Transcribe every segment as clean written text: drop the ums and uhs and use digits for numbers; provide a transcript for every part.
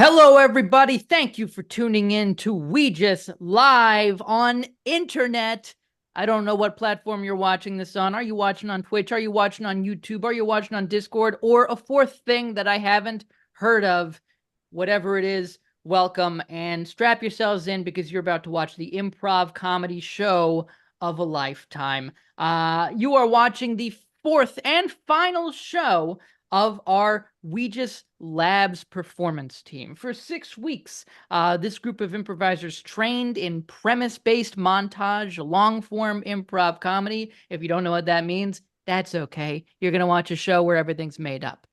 Hello, everybody. Thank you for tuning in to WGIS live on internet. I don't know what platform you're watching this on. Are you watching on Twitch? Are you watching on YouTube? Are you watching on Discord? Or a fourth thing that I haven't heard of? Whatever it is, welcome and strap yourselves in because you're about to watch the improv comedy show of a lifetime. You are watching the fourth and final show of our WGIS Labs performance team. For 6 weeks, this group of improvisers trained in premise-based montage, long-form improv comedy. If you don't know what that means, that's okay. You're going to watch a show where everything's made up.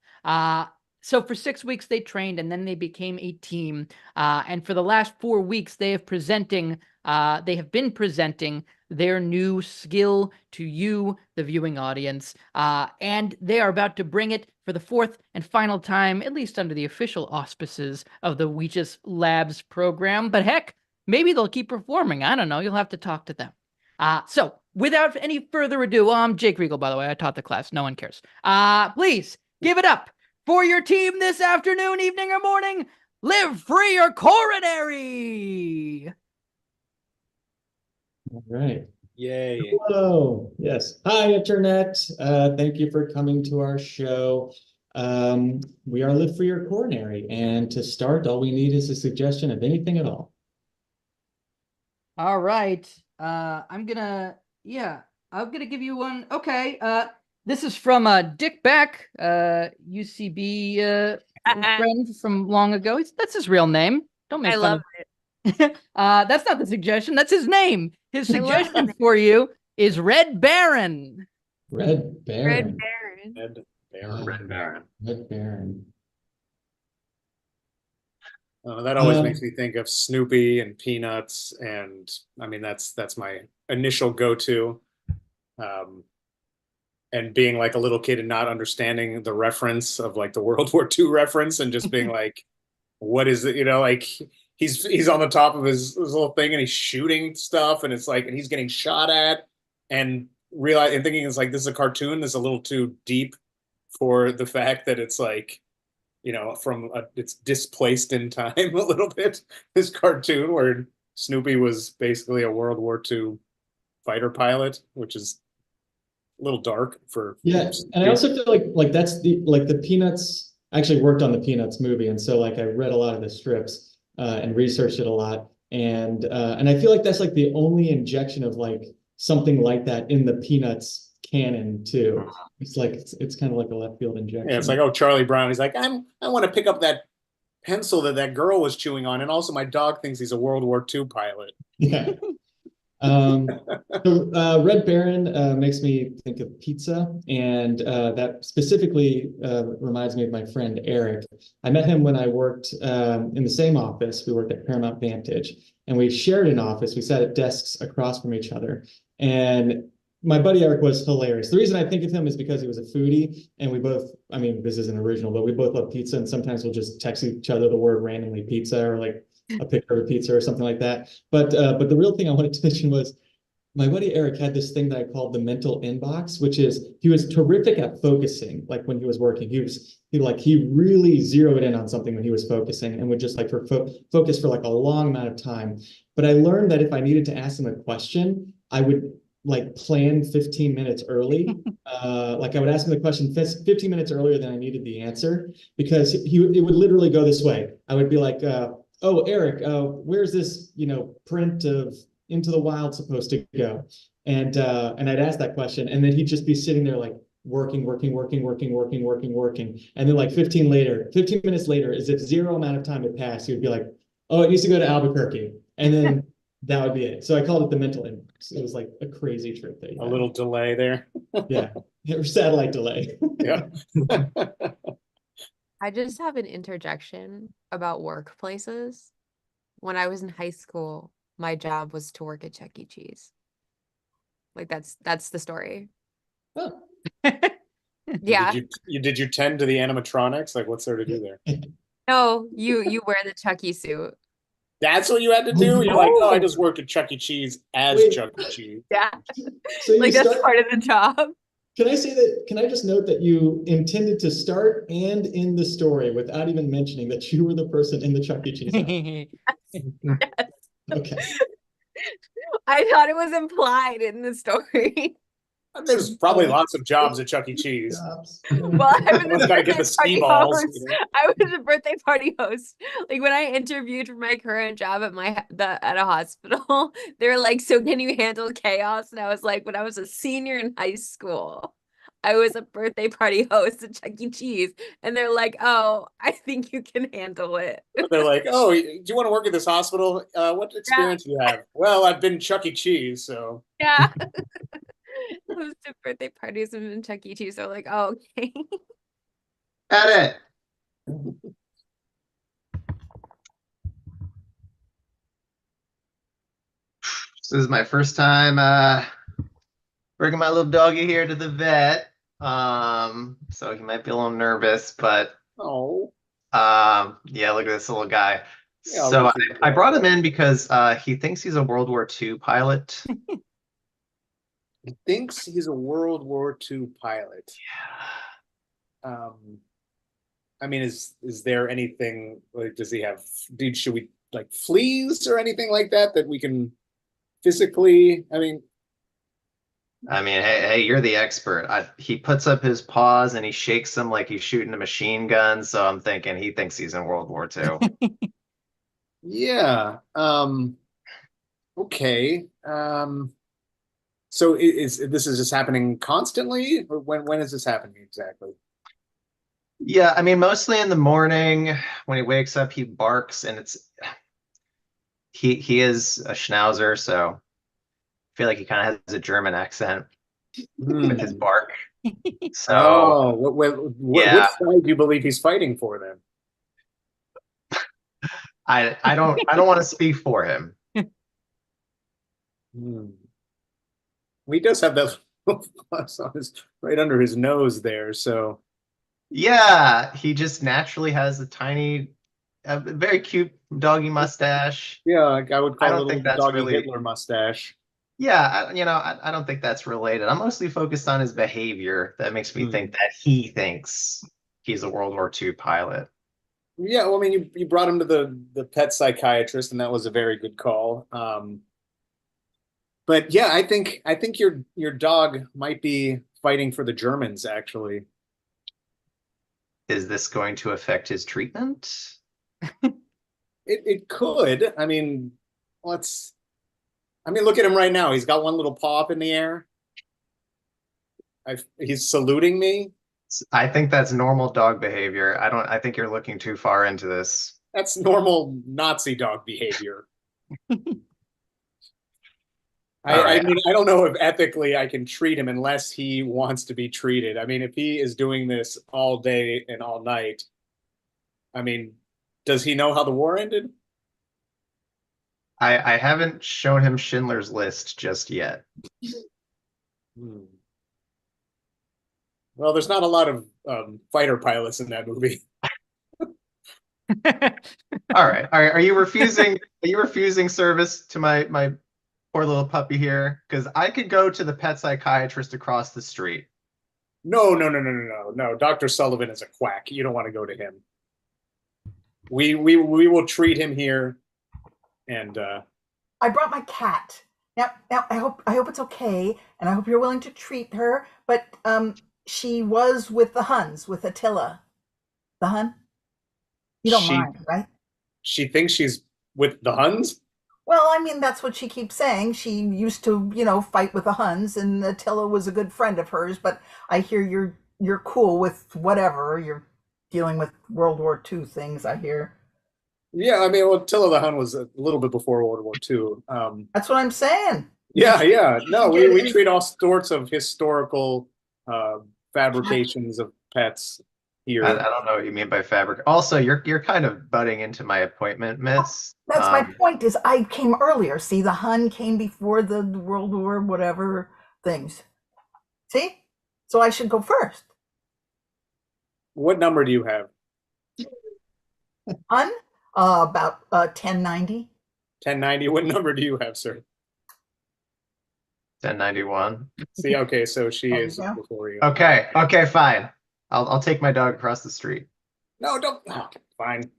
So for 6 weeks, they trained, and then they became a team. And for the last 4 weeks, they have been presenting their new skill to you, the viewing audience. And they are about to bring it for the fourth and final time, at least under the official auspices of the WGIS Labs program. But heck, maybe they'll keep performing. I don't know. You'll have to talk to them. So without any further ado, I'm Jake Regal, by the way. I taught the class. No one cares. Please give it up for your team this afternoon, evening, or morning. Live free or coronary. All right. Yay. Hello. Yes. Hi, Internet. Thank you for coming to our show. We are Live Free or Coronary. And to start, all we need is a suggestion of anything at all. All right. I'm gonna give you one. Okay. This is from Dick Beck, UCB friend from long ago. That's his real name. Don't make fun love of it. That's not the suggestion. That's his name. His suggestion for you is Red Baron. Red Baron. Red Baron. Red Baron. That always makes me think of Snoopy and Peanuts, and I mean that's my initial go-to. And being like a little kid and not understanding the reference of like the World War II reference and just being like, what is it? You know, like he's on the top of his little thing and he's shooting stuff and it's like, and he's getting shot at and thinking it's like, this is a cartoon that's a little too deep for the fact that it's like, you know, it's displaced in time a little bit, this cartoon where Snoopy was basically a World War II fighter pilot, which is a little dark for. Yeah, and I also feel like that's the Peanuts. I actually worked on the Peanuts movie, and so like I read a lot of the strips and researched it a lot, and I feel like that's like the only injection of like something like that in the Peanuts canon too. It's like it's kind of like a left field injection. Yeah, it's like, oh, Charlie Brown. He's like, I want to pick up that pencil that girl was chewing on, and also my dog thinks he's a World War II pilot. Yeah. Red Baron makes me think of pizza, and that specifically reminds me of my friend Eric. I met him when I worked in the same office. We worked at Paramount Vantage, and we shared an office. We sat at desks across from each other, and my buddy Eric was hilarious. The reason I think of him is because he was a foodie, and we both, I mean, this isn't original, but we both love pizza, and sometimes we'll just text each other the word randomly pizza, or like a picture of a pizza or something like that. But the real thing I wanted to mention was my buddy Eric had this thing that I called the mental inbox, which is he was terrific at focusing. Like when he was working, he really zeroed in on something when he was focusing and would just like focus for like a long amount of time. But I learned that if I needed to ask him a question, I would like plan 15 minutes early. Like I would ask him the question 15 minutes earlier than I needed the answer, because it would literally go this way. I would be like, oh, Eric, where's this, print of Into the Wild supposed to go? And I'd ask that question, and then he'd just be sitting there like working. And then like 15 minutes later, as if zero amount of time had passed, he would be like, oh, it needs to go to Albuquerque. And then that would be it. So I called it the mental inbox. It was like a crazy trip that he had. A little delay there. Yeah, or satellite delay. Yeah. I just have an interjection about workplaces. When I was in high school, my job was to work at Chuck E. Cheese. Like that's the story. Oh. Yeah. Did you tend to the animatronics? Like, what's there to do there? No, you wear the Chuck E. suit. That's what you had to do? You're like, oh, I just worked at Chuck E. Cheese as Chuck E. Cheese. Yeah. So like that's part of the job. Can I say that? Can I just note that you intended to start and end the story without even mentioning that you were the person in the Chuck E. Cheese house? Yes. Okay. I thought it was implied in the story. There's probably lots of jobs at Chuck E. Cheese. Well, I was Someone's a got to get birthday the ski party balls. host. I was a birthday party host. Like when I interviewed for my current job at a hospital, they were like, "So can you handle chaos?" And I was like, "When I was a senior in high school, I was a birthday party host at Chuck E. Cheese," and they're like, "Oh, I think you can handle it." They're like, "Oh, do you want to work at this hospital? What experience do you have?" Well, I've been Chuck E. Cheese, so Yeah. Hosted birthday parties in Chuck E. Cheese. They're like, "Oh, okay." Edit. This is my first time bringing my little doggy here to the vet. So he might be a little nervous, but oh, yeah, look at this little guy. Yeah, So look at I that. brought him in because he thinks he's a World War II pilot. he thinks he's a World War II pilot. I mean, is there anything like? Does he have? Should we like fleas or anything like that we can physically? I mean, Hey, you're the expert. He puts up his paws and he shakes them like he's shooting a machine gun. So I'm thinking he thinks he's in World War II. yeah. Okay. So is this just happening constantly, or when is this happening exactly? Yeah, I mean, mostly in the morning when he wakes up, he barks, and he is a schnauzer, so I feel like he kind of has a German accent with his bark. So Oh, which yeah, side do you believe he's fighting for then? I don't want to speak for him. He does have that plus on right under his nose there, so Yeah, he just naturally has a very cute doggy mustache. yeah, I would I call it a don't think little that's doggy really, Hitler mustache. yeah, I don't think that's related. I'm mostly focused on his behavior. That makes me think that he thinks he's a World War II pilot. Yeah, well, I mean, you brought him to the pet psychiatrist, and that was a very good call. But yeah, I think your dog might be fighting for the Germans, actually. Is this going to affect his treatment? It could. I mean, look at him right now. He's got one little paw up in the air. He's saluting me. I think that's normal dog behavior. I think you're looking too far into this. That's normal Nazi dog behavior. I mean, I don't know if ethically I can treat him unless he wants to be treated. I mean, if he is doing this all day and all night, I mean, does he know how the war ended? I haven't shown him Schindler's List just yet. Well, there's not a lot of fighter pilots in that movie. All right. Are you refusing? Are you refusing service to my poor little puppy here? Because I could go to the pet psychiatrist across the street. No. Dr. Sullivan is a quack. You don't want to go to him. We will treat him here, and I brought my cat. Now I hope it's okay, and I hope you're willing to treat her. But she was with the Huns, with Attila, the Hun. You don't mind, right? She thinks she's with the Huns? Well, I mean, that's what she keeps saying. She used to, fight with the Huns, and Attila was a good friend of hers. But I hear you're cool with whatever. You're dealing with World War II things, I hear. Yeah, I mean, well, Attila the Hun was a little bit before World War II. That's what I'm saying. Yeah. No, we treat all sorts of historical fabrications of pets here. I don't know what you mean by fabric. Also, you're kind of butting into my appointment, miss. That's my point. Is I came earlier. See, the Hun came before the World War whatever things. See, so I should go first. What number do you have? Hun, about 1090. 1090. What number do you have, sir? 1091. See, okay, so she There you is go. before you. Okay, okay, fine. I'll take my dog across the street. No, don't. Okay, fine.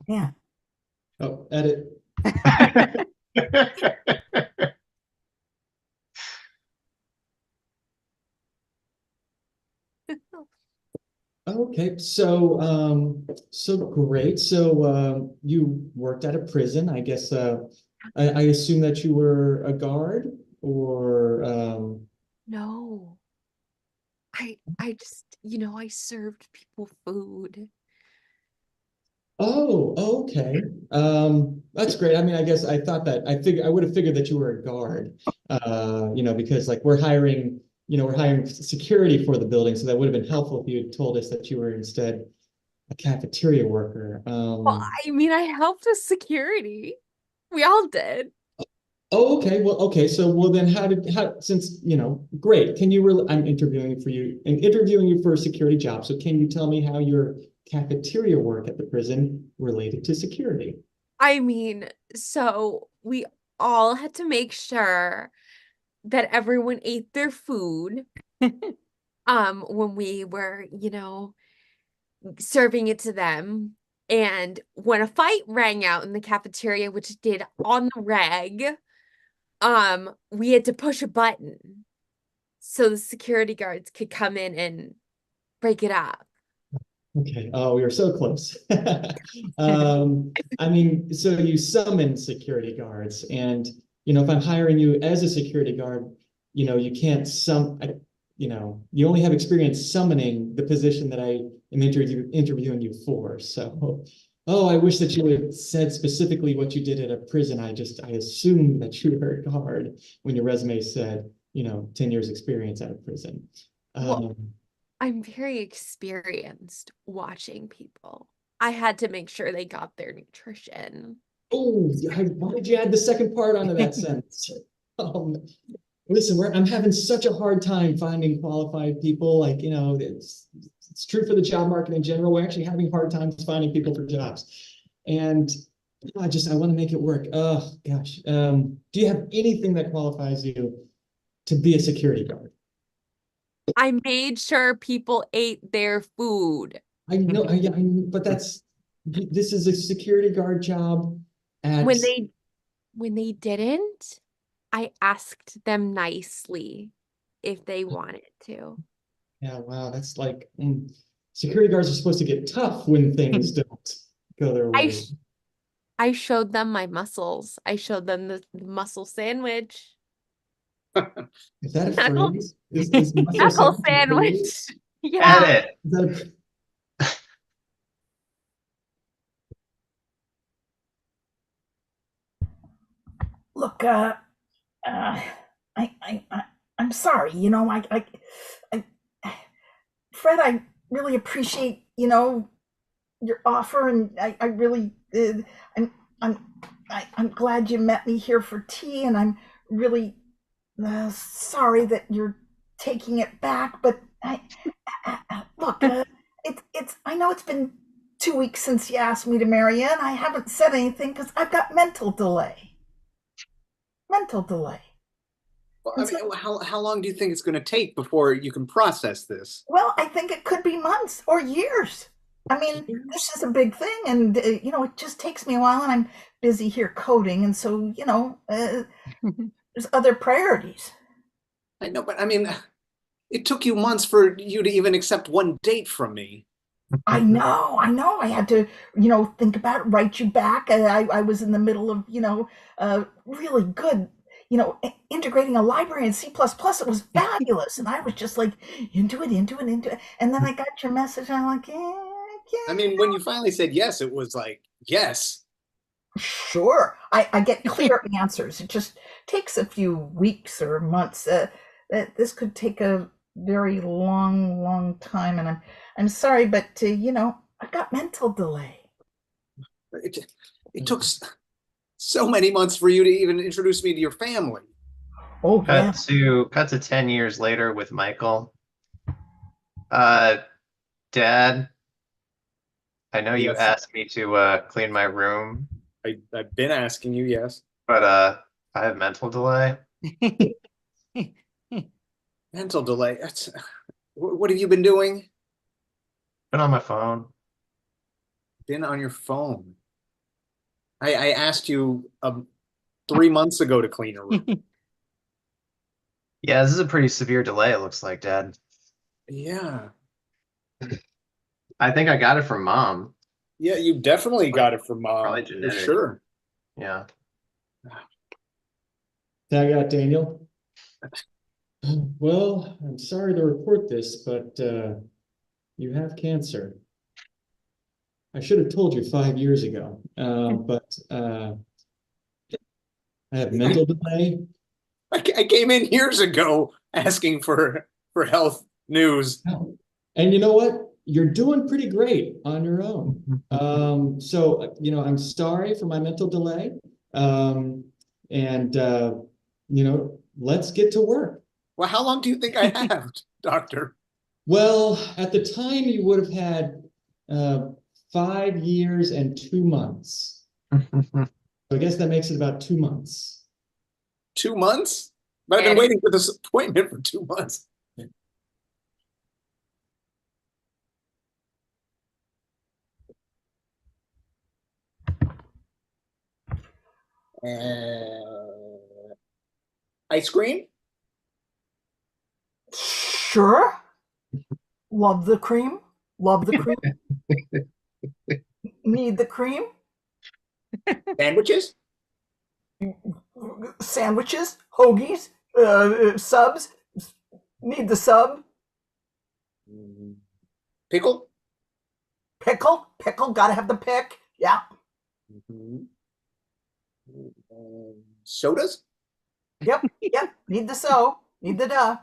Yeah. Oh, edit. Okay, so great. So you worked at a prison. I guess I assume that you were a guard or No. I just, I served people food. oh, okay. That's great. I mean, I guess I would have figured that you were a guard. Because like we're hiring security for the building, so that would have been helpful if you had told us that you were instead a cafeteria worker. Well, I mean, I helped with security. We all did. Oh, okay. Well, okay. So, well, then since, great. I'm interviewing you for a security job. So can you tell me how your cafeteria work at the prison related to security? I mean, so we all had to make sure that everyone ate their food when we were, serving it to them. And when a fight rang out in the cafeteria, which it did on the reg, we had to push a button so the security guards could come in and break it up. Okay. Oh, we were so close. I mean, so you summon security guards, and if I'm hiring you as a security guard, you can't you only have experience summoning the position that I am interviewing you for. So, oh, I wish that you would have said specifically what you did at a prison. I assumed that you were a guard when your resume said, 10 years experience at a prison. Well, I'm very experienced watching people. I had to make sure they got their nutrition. Oh, why did you add the second part onto that sentence? Listen, I'm having such a hard time finding qualified people. Like, it's true for the job market in general. We're actually having hard times finding people for jobs. And I want to make it work. Oh, gosh. Do you have anything that qualifies you to be a security guard? I made sure people ate their food. I know, but this is a security guard job. When they didn't, I asked them nicely if they wanted to. Yeah, wow, that's like security guards are supposed to get tough when things don't go their way. I showed them my muscles. I showed them the muscle sandwich. Is that a phrase? Is Knuckle sandwich. Yeah. Edit. Look, I'm sorry. Fred, I really appreciate your offer, and I really I'm glad you met me here for tea, and I'm really sorry that you're taking it back. But look, it's I know it's been 2 weeks since you asked me to marry you, and I haven't said anything because I've got mental delay. Well, I mean, how long do you think it's going to take before you can process this? Well, I think it could be months or years. I mean, this is a big thing, and it just takes me a while, and I'm busy here coding, and so there's other priorities. I know, but I mean, it took you months for you to even accept one date from me. I know. I had to, think about it, write you back. I was in the middle of, really good, integrating a library in C++. It was fabulous. And I was just like into it. And then I got your message and I'm like, yeah. I mean, when you finally said yes, it was like, yes. Sure. I get clear answers. It just takes a few weeks or months. This could take a very long time, and I'm sorry, but I've got mental delay. It took so many months for you to even introduce me to your family. Oh, yeah. Cut to 10 years later with Michael. Dad, I know you Yes. asked me to clean my room, I've been asking you, yes. but I have mental delay. Mental delay. That's what have you been doing? Been on my phone. Been on your phone. I asked you 3 months ago to clean a room. Yeah, this is a pretty severe delay, it looks like, Dad. Yeah. I think I got it from Mom. Yeah, you definitely got it from Probably for genetic. sure. Yeah. I got Daniel. Well, I'm sorry to report this, but you have cancer. I should have told you 5 years ago, but I have mental delay. I came in years ago asking for health news. And you know what? You're doing pretty great on your own. So, I'm sorry for my mental delay. And let's get to work. Well, how long do you think I have, doctor? Well, at the time you would have had 5 years and 2 months. So I guess that makes it about 2 months. 2 months? But I've been waiting for this appointment for 2 months. Ice cream? Sure. Love the cream. Love the cream. Need the cream. Sandwiches? Sandwiches, hoagies, subs. Need the sub. Pickle? Pickle. Gotta have the pick. Yeah. Sodas? Yep. Need the so. Need the duh.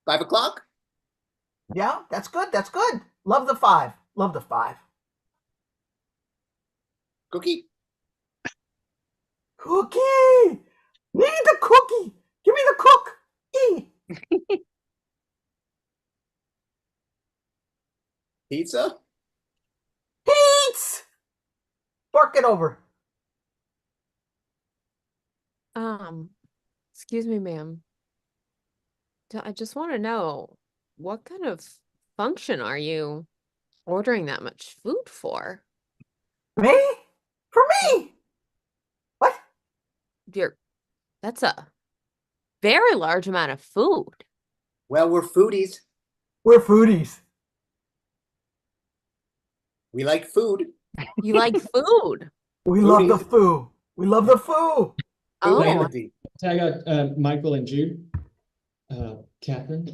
5 o'clock? Yeah, that's good. Love the 5. Cookie? Cookie. Need the cookie. Give me the cook. Pizza? Pete's. Bark it over. Excuse me, ma'am. I just want to know, what kind of function are you ordering that much food for? Me? For me? What? That's a very large amount of food. Well, we're foodies. We're foodies. We like food. You like food. We love the foo. We love the foo. Oh, I got Michael and Jude. Kathryn,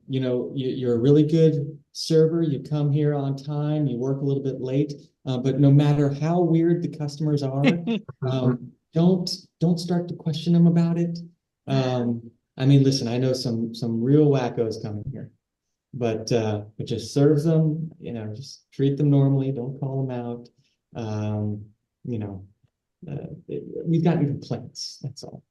you're a really good server. You come here on time. You work a little bit late, but no matter how weird the customers are, don't start to question them about it. Listen, I know some real wackos coming here, but just serve them. Just treat them normally. Don't call them out. We've gotten complaints. That's all.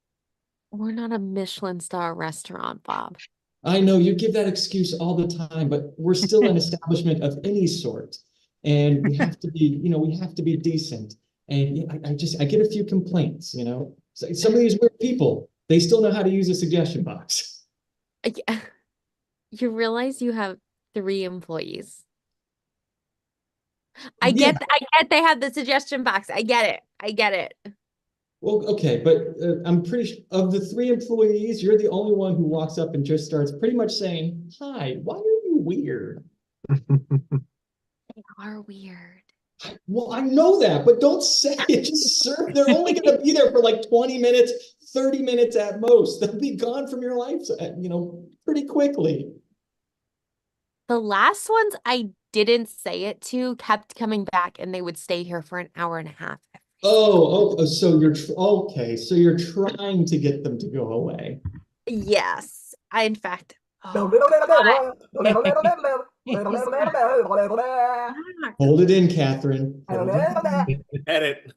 we're not a Michelin star restaurant, Bob. I know you give that excuse all the time, but we're still an establishment of any sort, and we have to be decent. And I get a few complaints. Some of these weird people, they still know how to use a suggestion box. You realize you have 3 employees. I get they have the suggestion box. I get it. Well, okay, but I'm pretty sure of the 3 employees, you're the only one who walks up and just starts pretty much saying, "Hi, why are you weird?" They are weird. Well, I know that, but don't say it. Just serve. They're only going to be there for like 20 minutes, 30 minutes at most. They'll be gone from your life, pretty quickly. The last ones I didn't say it to kept coming back, and they would stay here for an hour and a half. So you're okay. So you're trying to get them to go away. Yes, in fact. Hold it in, Kathryn. Edit.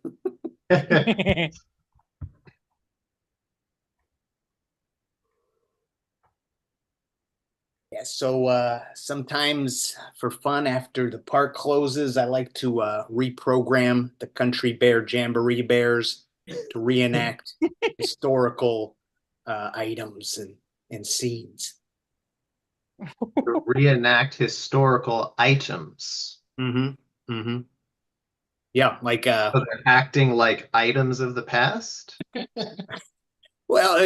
Yeah, so sometimes for fun after the park closes, I like to reprogram the Country Bear Jamboree Bears to reenact historical items and scenes. To reenact historical items. Mm-hmm. Mm-hmm. Yeah, like So they're acting like items of the past? well,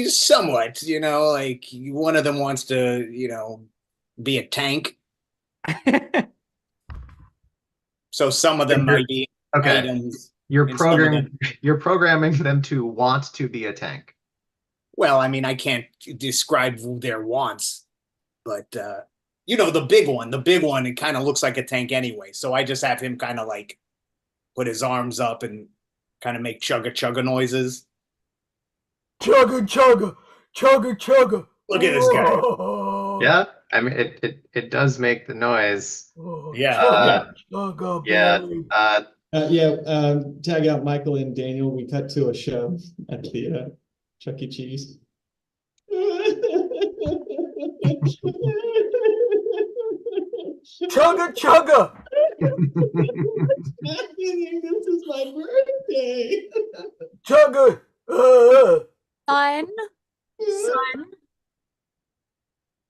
somewhat, like one of them wants to, be a tank. So some of them might be Okay. items. You're and some of them- programming them to want to be a tank. Well, I mean, I can't describe their wants, but the big one, it kind of looks like a tank anyway. So I just have him kind of like put his arms up and kind of make chugga chugga noises. Chugga chugga, chugga chugga. Look at this guy. Yeah, I mean it does make the noise. Yeah. Chugga, Yeah. Tag out Michael and Daniel. We cut to a show at the Chuck E. Cheese. Chugga chugga. This is my birthday. Chugga. Son,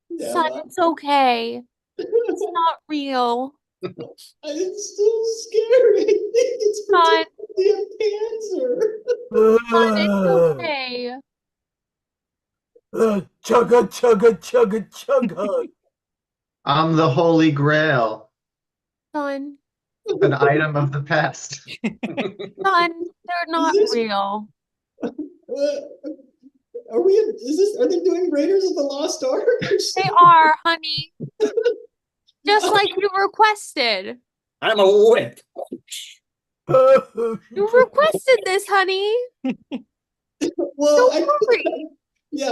Yeah, son, it's okay. It's not real. it's still scary. It's Son. potentially a cancer. Son, it's okay. Chugga chugga chugga chugga. I'm the Holy Grail, Son, an item of the past. son, they're not real. Are they doing Raiders of the Lost Ark? They are, honey. Just like you requested. I'm a whip. You requested this, honey. Well, Don't worry.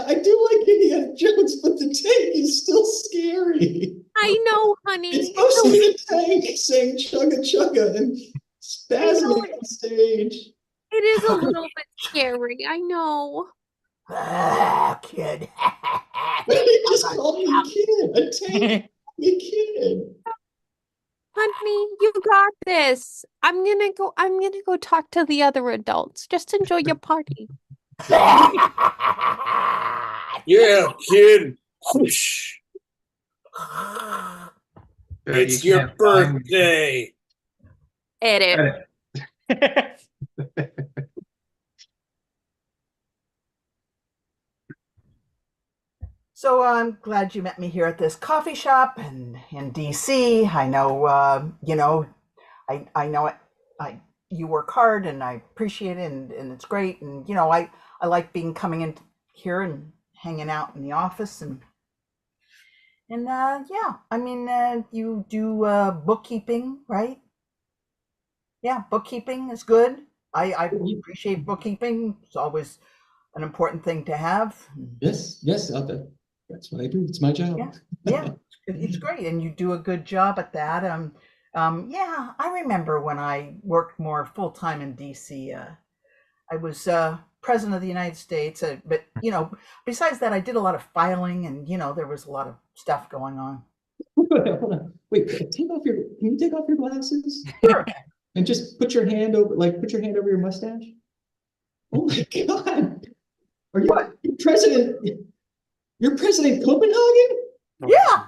I do like Indiana Jones, but the tank is still scary. I know, honey. It's supposed to be a tank saying chugga chugga and spasming on stage. It is a little bit scary. I know. Kid. He just called me a kid. A tank called me kid. Honey, you got this. I'm gonna go talk to the other adults. Just enjoy your party. Yeah, kid. Whoosh. It's You your can't find me. birthday. Edit. So I'm glad you met me here at this coffee shop in DC. I know, I know it. You work hard, and I appreciate it, and it's great. And I like coming in here and hanging out in the office, and I mean, you do bookkeeping, right? Yeah, bookkeeping is good. I appreciate bookkeeping. It's always an important thing to have. Yes, that's what I do. It's my job. Yeah, it's great, and you do a good job at that. I remember when I worked more full time in DC. I was president of the United States, but besides that, I did a lot of filing, and there was a lot of stuff going on. Hold on. Wait, can you take off your glasses? Sure. And just put your hand over your mustache. Oh my God! Are you president? You're President Copenhagen? Yeah.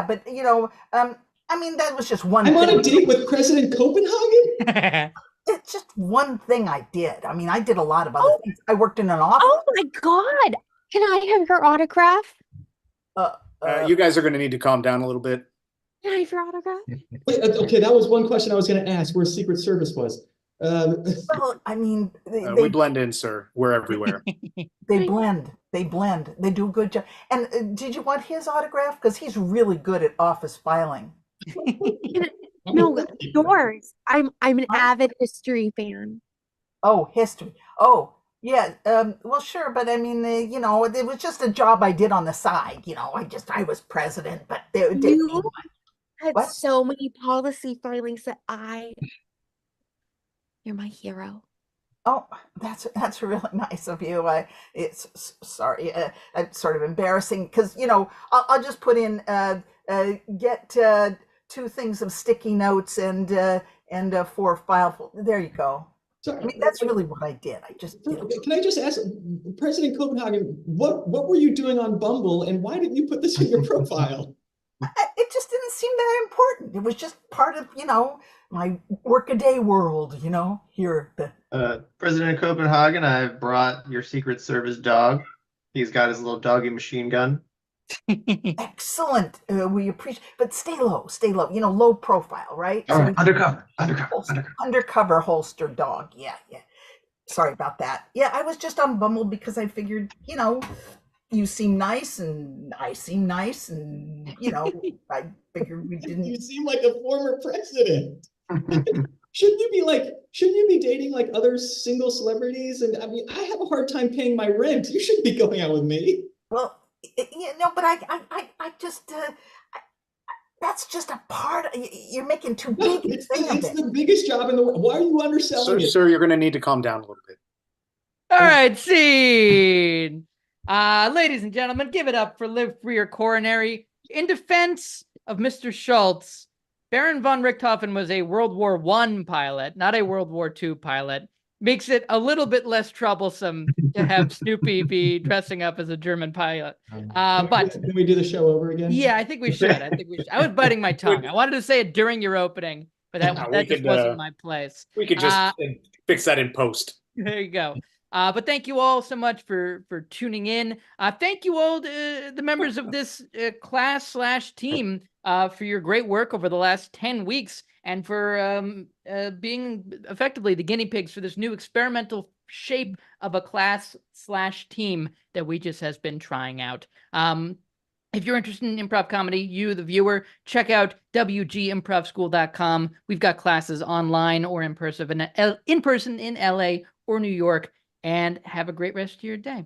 But I mean, that was just one. I'm on a date with President Copenhagen. It's just one thing I did. I mean, I did a lot of other things. I worked in an office. Oh my God. Can I have your autograph? You guys are going to need to calm down a little bit. Can I have your autograph? Wait, okay, that was one question I was going to ask. Where Secret Service was? Well, I mean, We blend in, sir. We're everywhere. They blend. They do a good job. And did you want his autograph? Because he's really good at office filing. No, yours. I'm an avid history fan. Oh, history. Oh, yeah. Well, sure, but I mean, it was just a job I did on the side. I was president, but You had What? so many policy filings that you're my hero. Oh, that's really nice of you. Sorry, it's sort of embarrassing because I'll just put in get 2 things of sticky notes and 4 file. There you go. So, I mean, that's really what I did. I just did. Can I just ask, President Copenhagen, what were you doing on Bumble, and why didn't you put this in your profile? It just didn't seem that important. It was just part of my workaday world. Here at the President Copenhagen, I brought your Secret Service dog. He's got his little doggy machine gun. Excellent. We appreciate, but stay low, low profile, right? All right, undercover. Undercover holster dog. Yeah. Sorry about that. Yeah, I was just on Bumble because I figured, you seem nice and I seem nice and, I figured we didn't. You seem like a former president. Shouldn't you be dating like other single celebrities? And I mean, I have a hard time paying my rent. You shouldn't be going out with me. Well, but I just, that's just a part. You're making too big a thing of it. It's the biggest job in the world. Why are you underselling it? Sir, you're going to need to calm down a little bit. All right, scene. Ladies and gentlemen, give it up for Live Free or Coronary. In defense of Mr. Schultz, Baron von Richthofen was a World War I pilot, not a World War II pilot. Makes it a little bit less troublesome to have Snoopy be dressing up as a German pilot. But can we do the show over again? Yeah, I think we should. I was biting my tongue. I wanted to say it during your opening, but that just wasn't my place. We could just fix that in post. There you go. But thank you all so much for tuning in. Thank you all, the members of this class/team, for your great work over the last 10 weeks and for being effectively the guinea pigs for this new experimental shape of a class/team that We Just has been trying out. If you're interested in improv comedy, you, the viewer, check out WGImprovschool.com. We've got classes online or in person in LA or New York. And have a great rest of your day.